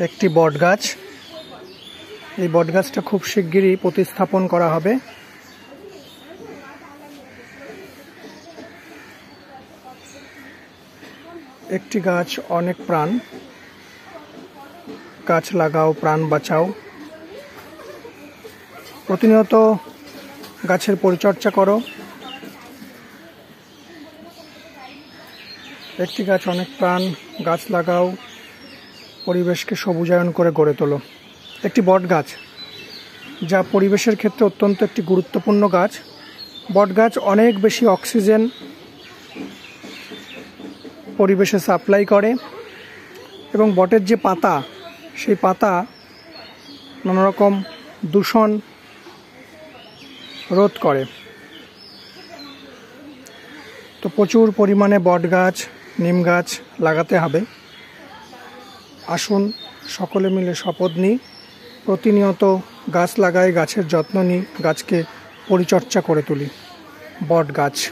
একটি বট গাছ। এই বট গাছটা খুব শিগগিরই প্রতিস্থাপন করা হবে। একটি গাছ অনেক প্রাণ। গাছ লাগাও, প্রাণ বাঁচাও। প্রতিনিয়ত গাছের পরিচর্যা করো। একটি গাছ অনেক প্রাণ। গাছ লাগাও, পরিবেশকে সবুজায়ন করে গড়ে তোলো। একটি বট গাছ, যা পরিবেশের ক্ষেত্রে অত্যন্ত একটি গুরুত্বপূর্ণ গাছ। বট গাছ অনেক বেশি অক্সিজেন পরিবেশে সাপ্লাই করে এবং বটের যে পাতা, সেই পাতা নানা রকম দূষণ রোধ করে। তো প্রচুর পরিমাণে বট গাছ, নিম গাছ লাগাতে হবে। আসুন সকলে মিলে শপথ নিই, প্রতিনিয়ত গাছ লাগাই, গাছের যত্ন নিই, গাছকে পরিচর্যা করে তুলি। বট গাছ।